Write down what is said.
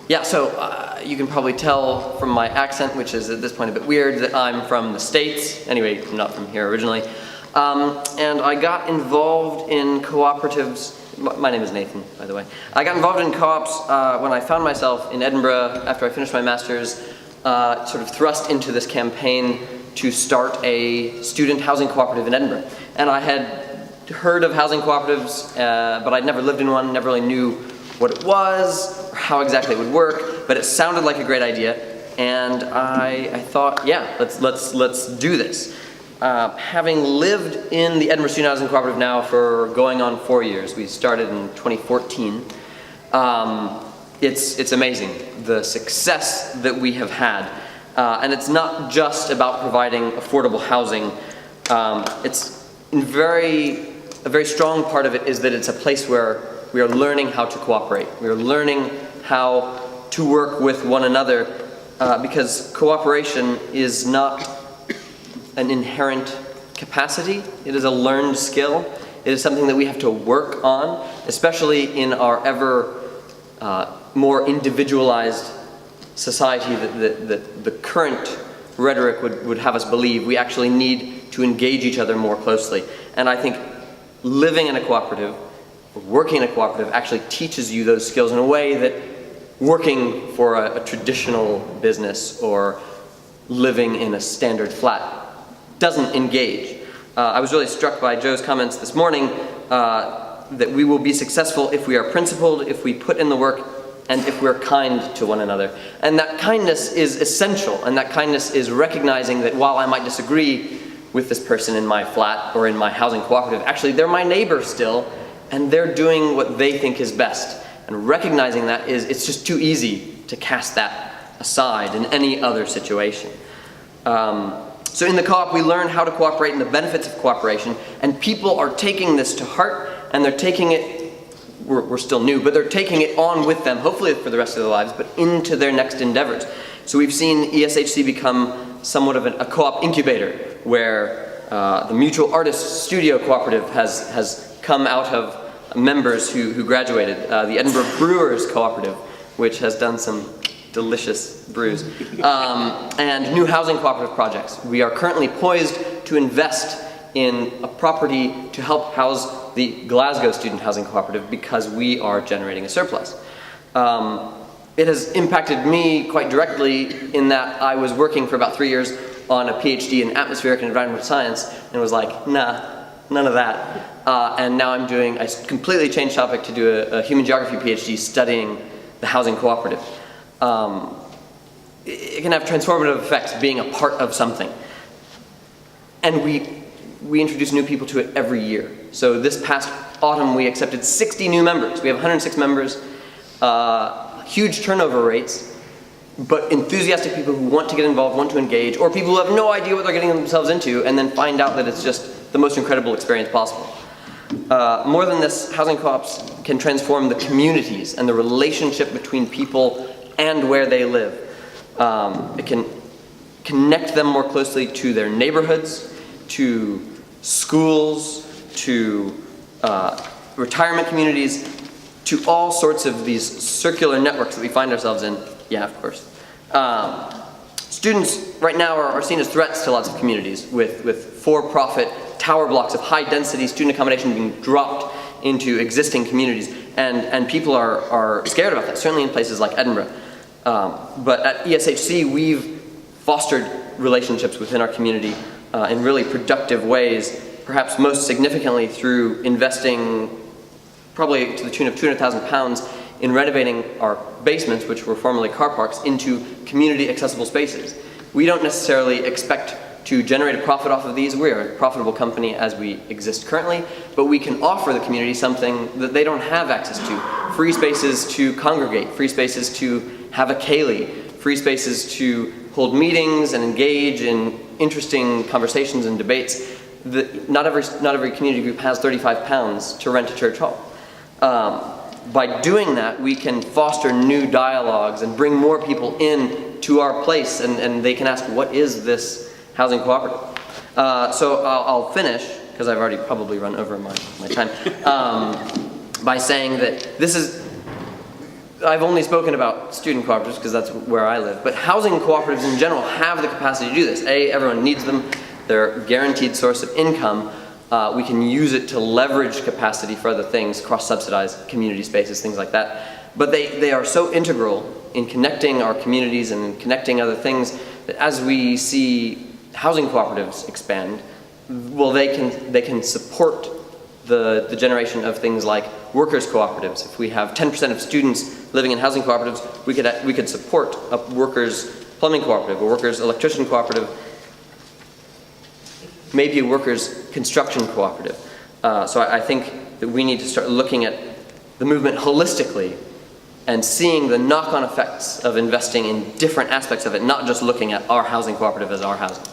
Yeah, so you can probably tell from my accent, which is at this point a bit weird, that I'm from the States. Anyway, I'm not from here originally. And I got involved in cooperatives. My name is Nathan, by the way. I got involved in co-ops when I found myself in Edinburgh after I finished my master's, sort of thrust into this campaign to start a student housing cooperative in Edinburgh. And I had heard of housing cooperatives, but I'd never lived in one, never really knew what it was, or how exactly it would work, but it sounded like a great idea, and I thought, yeah, let's do this. Having lived in the Edinburgh Student Housing Cooperative now for going on 4 years, we started in 2014, it's amazing, the success that we have had. And it's not just about providing affordable housing. It's a very strong part of it is that it's a place where we are learning how to cooperate. We are learning how to work with one another because cooperation is not an inherent capacity. It is a learned skill. It is something that we have to work on, especially in our ever more individualized society that the current rhetoric would have us believe. We actually need to engage each other more closely. And I think living in a cooperative, working in a cooperative actually teaches you those skills in a way that working for a traditional business or living in a standard flat doesn't engage. I was really struck by Joe's comments this morning that we will be successful if we are principled, if we put in the work, and if we're kind to one another. And that kindness is essential, and that kindness is recognizing that while I might disagree with this person in my flat or in my housing cooperative, actually they're my neighbor still, and they're doing what they think is best. And recognizing that it's just too easy to cast that aside in any other situation. So in the co-op we learn how to cooperate and the benefits of cooperation, and people are taking this to heart, and they're taking it, we're still new, but they're taking it on with them, hopefully for the rest of their lives, but into their next endeavors. So we've seen ESHC become somewhat of a co-op incubator, where the Mutual Artists Studio Cooperative has come out of members who graduated. The Edinburgh Brewers Cooperative, which has done some delicious brews, and new housing cooperative projects. We are currently poised to invest in a property to help house the Glasgow Student Housing Cooperative because we are generating a surplus. It has impacted me quite directly in that I was working for about 3 years on a PhD in atmospheric and environmental science and was like, nah, none of that. And now I completely changed topic to do a human geography PhD studying the housing cooperative. It can have transformative effects being a part of something. And we introduce new people to it every year. So this past autumn we accepted 60 new members. We have 106 members, huge turnover rates, but enthusiastic people who want to get involved, want to engage, or people who have no idea what they're getting themselves into and then find out that it's just the most incredible experience possible. More than this, housing co-ops can transform the communities and the relationship between people and where they live. It can connect them more closely to their neighborhoods, to schools, to retirement communities, to all sorts of these circular networks that we find ourselves in. Yeah, of course. Students right now are seen as threats to lots of communities with for-profit tower blocks of high-density student accommodation being dropped into existing communities. And people are scared about that, certainly in places like Edinburgh. But at ESHC, we've fostered relationships within our community in really productive ways, perhaps most significantly through investing probably to the tune of £200,000 in renovating our basements, which were formerly car parks, into community accessible spaces. We don't necessarily expect to generate a profit off of these. We're a profitable company as we exist currently, but we can offer the community something that they don't have access to. Free spaces to congregate, free spaces to have a ceilidh, free spaces to hold meetings and engage in interesting conversations and debates. Not every community group has £35 to rent a church hall. By doing that, we can foster new dialogues and bring more people in to our place, and they can ask, what is this housing cooperative? So I'll finish, because I've already probably run over my time, by saying that this is I've only spoken about student cooperatives because that's where I live, but housing cooperatives in general have the capacity to do this. Everyone needs them. They're a guaranteed source of income. We can use it to leverage capacity for other things, cross-subsidize community spaces, things like that. But they are so integral in connecting our communities and in connecting other things that as we see housing cooperatives expand, well, they can support the generation of things like workers' cooperatives. If we have 10% of students living in housing cooperatives, we could support a workers' plumbing cooperative, a workers' electrician cooperative, maybe a workers' construction cooperative. So I think that we need to start looking at the movement holistically and seeing the knock-on effects of investing in different aspects of it, not just looking at our housing cooperative as our housing.